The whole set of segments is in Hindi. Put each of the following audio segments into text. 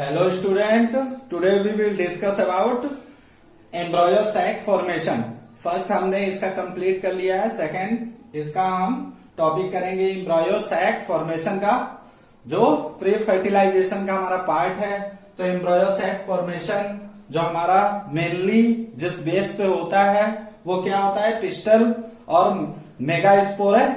Hello student, today we will discuss about embryo sac formation. First हमने इसका कंप्लीट कर लिया है, सेकंड इसका हम टॉपिक करेंगे एम्ब्रॉयो सैक फॉर्मेशन का, जो प्री फर्टिलाइजेशन का हमारा पार्ट है। तो एम्ब्रॉयो सैक फॉर्मेशन जो हमारा मेनली जिस बेस पे होता है वो क्या होता है, पिस्टल और मेगास्पोर है,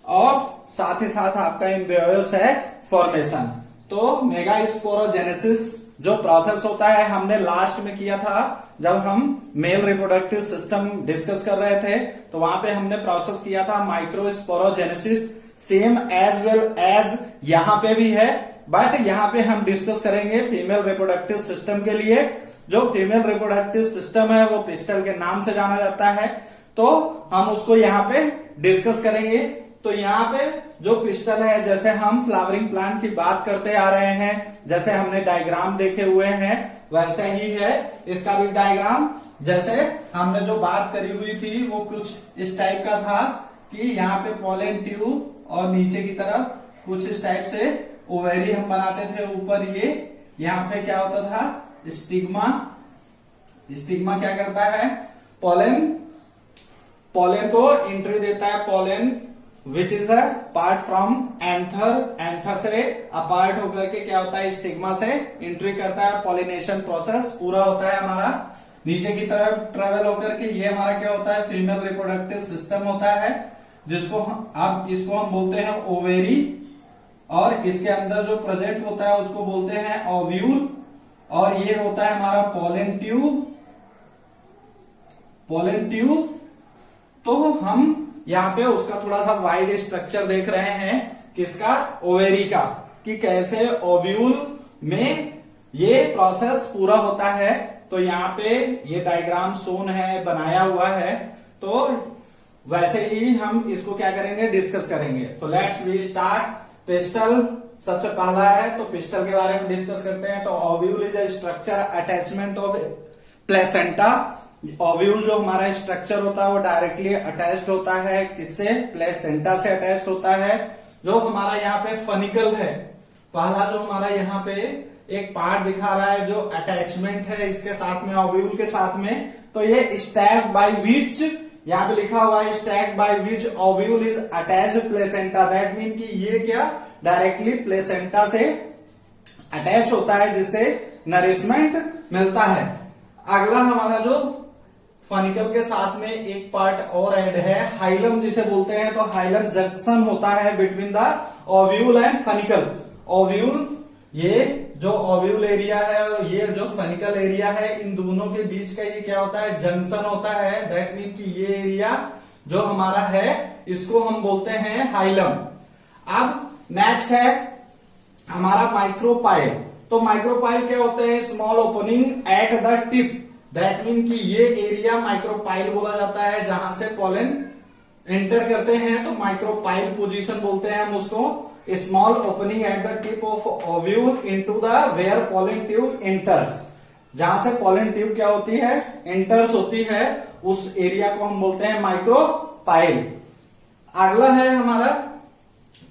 और साथ ही साथ आपका एम्ब्रॉयो सैक फॉर्मेशन। तो मेगास्पोरोजेनेसिस जो प्रोसेस होता है हमने लास्ट में किया था जब हम मेल रिप्रोडक्टिव सिस्टम डिस्कस कर रहे थे, तो वहां पे हमने प्रोसेस किया था microsporogenesis, same as well as यहां पे भी है, बट यहां पे हम डिस्कस करेंगे फीमेल रिप्रोडक्टिव सिस्टम के लिए। जो फीमेल रिप्रोडक्टिव सिस्टम है वो पिस्टल के नाम से जाना जाता है, तो हम उसको यहाँ पे डिस्कस करेंगे। तो यहाँ पे जो पिस्टल है, जैसे हम फ्लावरिंग प्लांट की बात करते आ रहे हैं, जैसे हमने डायग्राम देखे हुए हैं वैसे ही है इसका भी डायग्राम। जैसे हमने जो बात करी हुई थी वो कुछ इस टाइप का था कि यहाँ पे पॉलन ट्यूब और नीचे की तरफ कुछ इस टाइप से ओवेरी हम बनाते थे, ऊपर ये यहाँ पे क्या होता था स्टिग्मा। स्टिग्मा क्या करता है, पॉलन को एंट्री देता है, pollen which is a part from anther, anther से अपार्ट होकर के क्या होता है स्टिग्मा से एंट्री करता है, पॉलिनेशन प्रोसेस पूरा होता है हमारा, नीचे की तरफ ट्रेवल होकर के ये हमारा क्या होता है फीमेल रिप्रोडक्टिव सिस्टम होता है, जिसको अब इसको हम बोलते हैं ओवेरी, और इसके अंदर जो प्रेजेंट होता है उसको बोलते हैं ओव्यूल, और ये होता है हमारा पॉलन ट्यूब। पॉलन ट्यूब तो हम यहाँ पे उसका थोड़ा सा वाइड स्ट्रक्चर देख रहे हैं, किसका, ओवेरी का, कि कैसे ओव्यूल में ये प्रोसेस पूरा होता है। तो यहाँ पे ये डायग्राम शोन है, बनाया हुआ है, तो वैसे ही हम इसको क्या करेंगे, डिस्कस करेंगे। तो लेट्स वी स्टार्ट। पिस्टल सबसे पहला है, तो पिस्टल के बारे में डिस्कस करते हैं। तो ovule is a structure attachment of placenta. Ovule जो हमारा स्ट्रक्चर होता है वो डायरेक्टली अटैच्ड होता है, किससे, प्लेसेंटा से अटैच होता है। जो हमारा यहाँ पे फनिकल है, पहला जो हमारा यहाँ पे एक पार्ट दिखा रहा है जो अटैचमेंट है इसके साथ में, ओव्यूल के साथ में, तो ये स्टैक बाय विच, यहाँ पे लिखा हुआ है stack by which ovule is attached placenta. That mean कि ये क्या डायरेक्टली प्लेसेंटा से अटैच होता है, जिससे नरिशमेंट मिलता है। अगला हमारा जो फनिकल के साथ में एक पार्ट और ऐड है, हाइलम जिसे बोलते हैं। तो हाइलम जंक्शन होता है between the ovule and funicle. Ovule, ये जो ओव्यूल एरिया है और ये जो फनिकल एरिया है, इन दोनों के बीच का ये क्या होता है, जंक्शन होता है। दैट मीन कि ये एरिया जो हमारा है इसको हम बोलते हैं हाइलम। अब नेक्स्ट है हमारा माइक्रोपाइल। तो माइक्रोपाइल क्या होते हैं, small opening at the tip. That mean कि ये एरिया माइक्रोपाइल बोला जाता है, जहां से पॉलन एंटर करते हैं, तो माइक्रोपाइल पोजीशन बोलते हैं हम उसको। Small opening at the tip of ovule into the where pollen tube enters. जहां से पॉलन ट्यूब क्या होती है, एंटर्स होती है, उस एरिया को हम बोलते हैं माइक्रोपाइल। अगला है हमारा,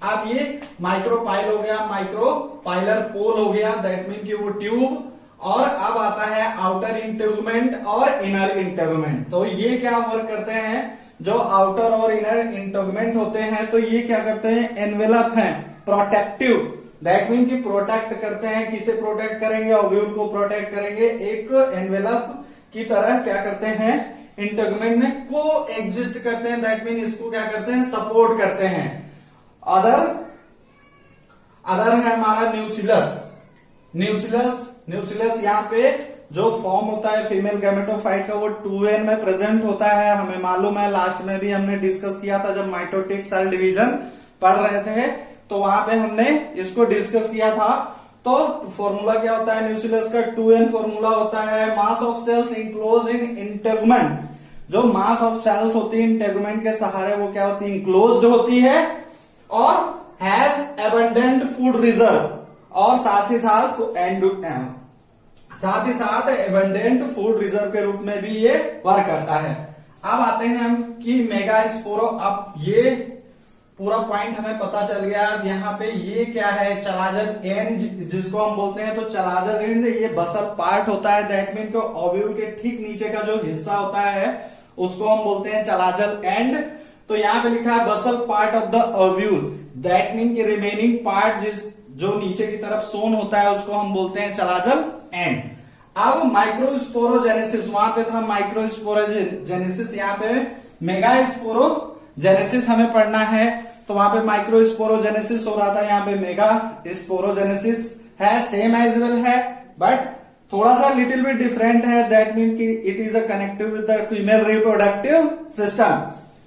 अब ये माइक्रोपाइल हो गया, माइक्रोपाइलर पोल हो गया, दैट मीन कि वो ट्यूब। और अब आता है आउटर इंटेगुमेंट और इनर इंटेगुमेंट। तो ये क्या वर्क करते हैं, जो आउटर और इनर इंटेगुमेंट होते हैं, तो ये क्या करते हैं, एनवेलप हैं, प्रोटेक्टिव। दैट मीन कि प्रोटेक्ट करते हैं, किसे प्रोटेक्ट करेंगे, ओव्यूल को प्रोटेक्ट करेंगे, एक एनवेलप की तरह क्या करते हैं, इंटेगुमेंट में को एग्जिस्ट करते हैं। दैट मीन इसको क्या करते हैं, सपोर्ट करते हैं। अदर है हमारा न्यूक्लियस। न्यूक्लियस यहाँ पे जो फॉर्म होता है फीमेल गैमेटोफाइट का, वो 2n में प्रेजेंट होता है। हमें मालूम है, लास्ट में भी हमने डिस्कस किया था जब माइटोटिक सेल डिवीजन पढ़ रहे थे, तो वहां पे हमने इसको डिस्कस किया था। तो फॉर्मूला क्या होता है न्यूक्लियस का, 2n फॉर्मूला होता है। Mass of cells enclose in integument. जो मास ऑफ सेल्स होती है इंटेगुमेंट के सहारे, वो क्या होती है, इंक्लोज्ड होती है, और हैज एबंडेंट फूड रिजर्व, और साथ ही साथ एबंडेंट फूड रिजर्व के रूप में भी ये वर्क करता है। अब आते हैं हम कि मेगास्पोरो। अब ये पूरा पॉइंट हमें पता चल गया। अब यहाँ पे ये क्या है, चलाजल एंड जिसको हम बोलते हैं, तो चलाजल एंड ये बसल पार्ट होता है। दैट मीन को ओव्यूल के ठीक नीचे का जो हिस्सा होता है उसको हम बोलते हैं चलाजल एंड। तो यहाँ पे लिखा है basal part of the ovule, that mean की रिमेनिंग पार्ट जो नीचे की तरफ सोन होता है उसको हम बोलते हैं चलाजल एंड। अब माइक्रोस्पोरोजेनेसिस, वहां पे था माइक्रोस्पोरोजेनेसिस, यहाँ पे मेगास्पोरोजेनेसिस हमें पढ़ना है। तो वहां पे माइक्रोस्पोरोजेनेसिस हो रहा था, यहाँ पे मेगा स्पोरोजेनेसिस है, सेम एज वेल है बट थोड़ा सा लिटिल बिट डिफरेंट है। दैट मीन की it is a connective with the female reproductive system.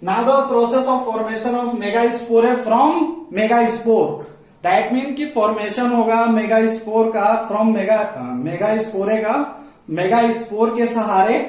Now the process of formation of megaspore from megaspore, that mean की फॉर्मेशन होगा मेगास्पोर का फ्रॉम मेगास्पोरे का मेगास्पोर के सहारे।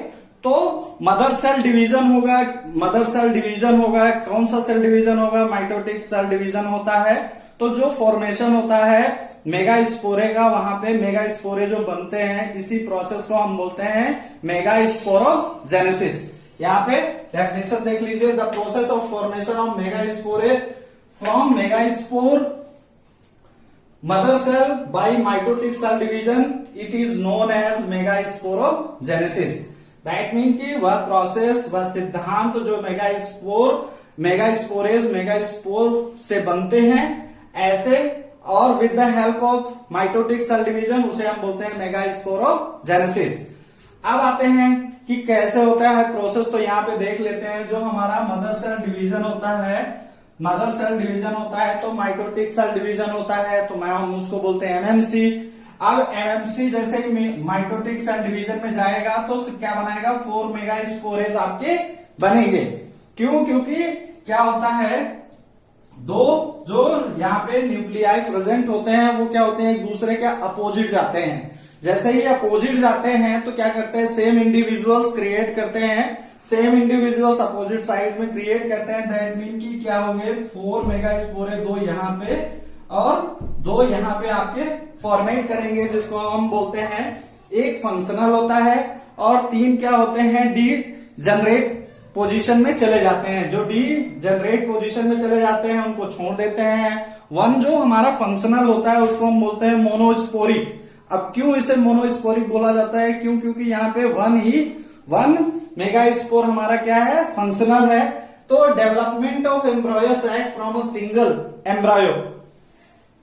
तो मदर सेल डिवीजन होगा, मदर सेल डिवीजन होगा। कौन सा सेल डिवीजन होगा, माइटोटिक सेल डिवीजन होता है। तो जो फॉर्मेशन होता है मेगास्पोरे का, वहां पे मेगास्पोरे जो बनते हैं, इसी प्रोसेस को हम बोलते हैं मेगास्पोरोजेनेसिस। यहाँ पे डेफिनेशन देख लीजिए, the process of formation of megaspore from megaspore mother cell by mitotic cell division, it is known as megasporogenesis. That mean की वह प्रोसेस, वह सिद्धांत जो मेगास्पोर से बनते हैं ऐसे, और with the help of mitotic cell division, उसे हम बोलते हैं मेगास्पोरोजेनेसिस। अब आते हैं कि कैसे होता है प्रोसेस। तो यहाँ पे देख लेते हैं, जो हमारा मदर सेल डिवीजन होता है, मदर सेल डिवीजन होता है तो माइटोटिक सेल डिवीजन होता है, तो हम उसको बोलते हैं एमएमसी। अब एमएमसी जैसे ही माइटोटिक सेल डिवीजन में जाएगा तो क्या बनाएगा, 4 मेगास्पोरेज आपके बनेंगे। क्यों, क्योंकि क्या होता है, दो जो यहाँ पे न्यूक्लियाई प्रेजेंट होते हैं वो क्या होते हैं, एक दूसरे के अपोजिट जाते हैं। जैसे ही अपोजिट जाते हैं तो क्या करते हैं, सेम इंडिविजुअल्स क्रिएट करते हैं, सेम इंडिविजुअल्स अपोजिट साइड में क्रिएट करते हैं। दैट मीन की क्या होंगे, 4 मेगास्पोरे, 2 यहाँ पे और 2 यहाँ पे आपके फॉर्मेट करेंगे, जिसको हम बोलते हैं, एक फंक्शनल होता है और 3 क्या होते हैं, डी जनरेट पोजीशन में चले जाते हैं। जो डी जनरेट पोजीशन में चले जाते हैं उनको छोड़ देते हैं। 1 जो हमारा फंक्शनल होता है उसको हम बोलते हैं मोनोस्पोरिक। अब क्यों इसे मोनोस्पोरिक बोला जाता है, क्यों, क्योंकि यहाँ पे 1 मेगास्पोर हमारा क्या है, फंक्शनल है। तो development of embryo sac from a single embryo,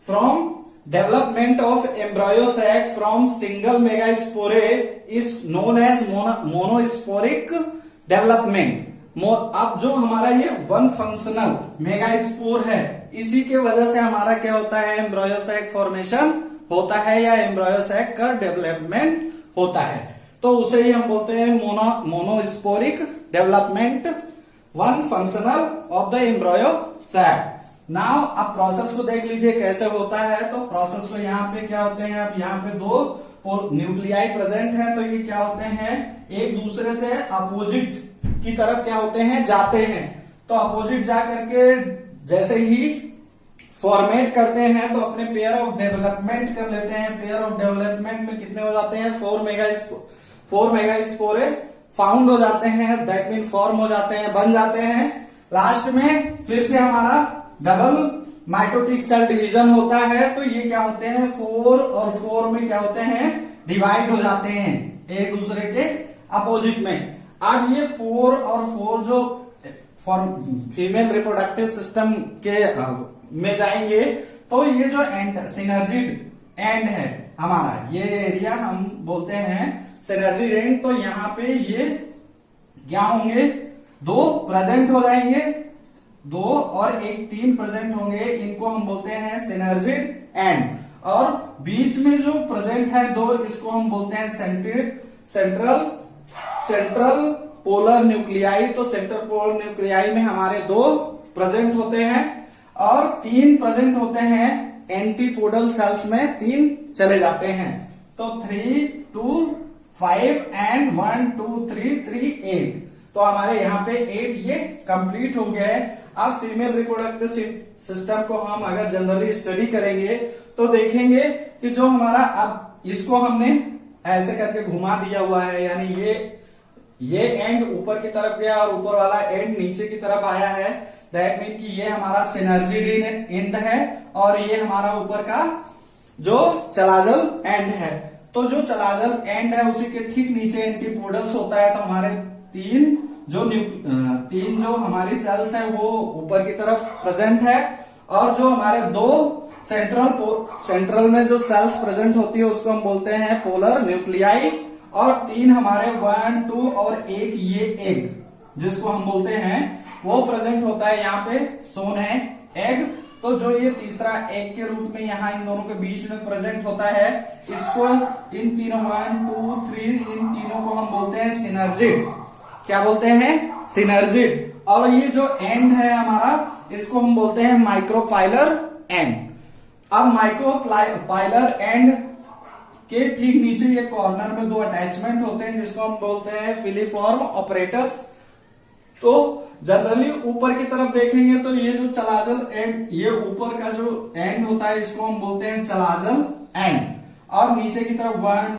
from development of embryo sac from single megaspore is known as monosporic development. अब जो हमारा ये 1 फंक्शनल मेगास्पोर है, इसी के वजह से हमारा क्या होता है, एम्ब्रॉयो सैक फॉर्मेशन होता है या एम्ब्रॉयो सैक का डेवलपमेंट होता है। तो उसे ही हम बोलते हैं monosporic development, 1 functional of the embryo sac. Now अब प्रोसेस को देख लीजिए कैसे होता है। तो प्रोसेस को यहाँ पे क्या होते हैं, अब यहाँ पे 2 न्यूक्लियाई प्रेजेंट है, तो ये क्या होते हैं, एक दूसरे से अपोजिट की तरफ क्या होते हैं, जाते हैं। तो अपोजिट जा करके जैसे ही फॉर्मेट करते हैं तो अपने पेयर ऑफ डेवलपमेंट कर लेते हैं। पेयर ऑफ डेवलपमेंट में कितने हो जाते हैं, 4 मेगास्पोरे फाउंड हो जाते हैं। दैट मीन फॉर्म हो जाते हैं, बन जाते हैं। लास्ट में फिर से हमारा डबल माइटोटिक सेल डिवीजन होता है। तो ये क्या होते हैं, 4 और 4 में क्या होते हैं, डिवाइड हो जाते हैं एक दूसरे के अपोजिट में। अब ये 4 और 4 जो फीमेल रिप्रोडक्टिव सिस्टम के में जाएंगे, तो ये जो सिनर्जिड एंड है हमारा, ये एरिया हम बोलते हैं सिनर्जिड एंड। तो यहाँ पे ये क्या होंगे, 2 प्रेजेंट हो जाएंगे, 2 और 1 3 प्रेजेंट होंगे, इनको हम बोलते हैं सिनर्जिड एंड। और बीच में जो प्रेजेंट है 2, इसको हम बोलते हैं सेंट्रल पोलर न्यूक्लियाई। तो सेंट्रल पोलर न्यूक्लियाई में हमारे 2 प्रेजेंट होते हैं और 3 प्रेजेंट होते हैं एंटीपोडल सेल्स में, 3 चले जाते हैं। तो 3 2 5 एंड 1 2 3 3 8। तो हमारे यहाँ पे 8 ये कंप्लीट हो गया है। अब फीमेल रिप्रोडक्टिव सिस्टम को हम अगर जनरली स्टडी करेंगे तो देखेंगे कि जो हमारा, अब इसको हमने ऐसे करके घुमा दिया हुआ है, यानी ये एंड ऊपर की तरफ गया और ऊपर वाला एंड नीचे की तरफ आया है। दैट मीन कि ये हमारा सिनर्जिड एंड है और ये हमारा ऊपर का जो चलाजल एंड है। तो जो चलाजल एंड है उसी के ठीक नीचे एंटीपोडल्स होता है। तो हमारे तीन जो हमारी सेल्स है वो ऊपर की तरफ प्रेजेंट है और जो हमारे दो सेंट्रल में जो सेल्स प्रेजेंट होती है उसको हम बोलते हैं पोलर न्यूक्लियाई और तीन हमारे 1, 2 और एक ये एग जिसको हम बोलते हैं वो प्रेजेंट होता है। यहाँ पे सोन है एग। तो जो ये तीसरा एग के रूप में यहाँ इन दोनों के बीच में प्रेजेंट होता है इसको इन तीनों 1, 2, 3 इन तीनों को हम बोलते हैं सिनर्जिड। क्या बोलते हैं? सिनर्जिड। और ये जो एंड है हमारा इसको हम बोलते हैं माइक्रोपाइलर एंड। अब माइक्रोपाइलर एंड के ठीक नीचे ये कॉर्नर में दो अटैचमेंट होते हैं जिसको हम बोलते हैं फिलीफॉर्म ऑपरेटर्स। तो जनरली ऊपर की तरफ देखेंगे तो ये जो चलाजल एंड ये ऊपर का जो एंड होता है इसको हम बोलते हैं चलाजल एंड और नीचे की तरफ 1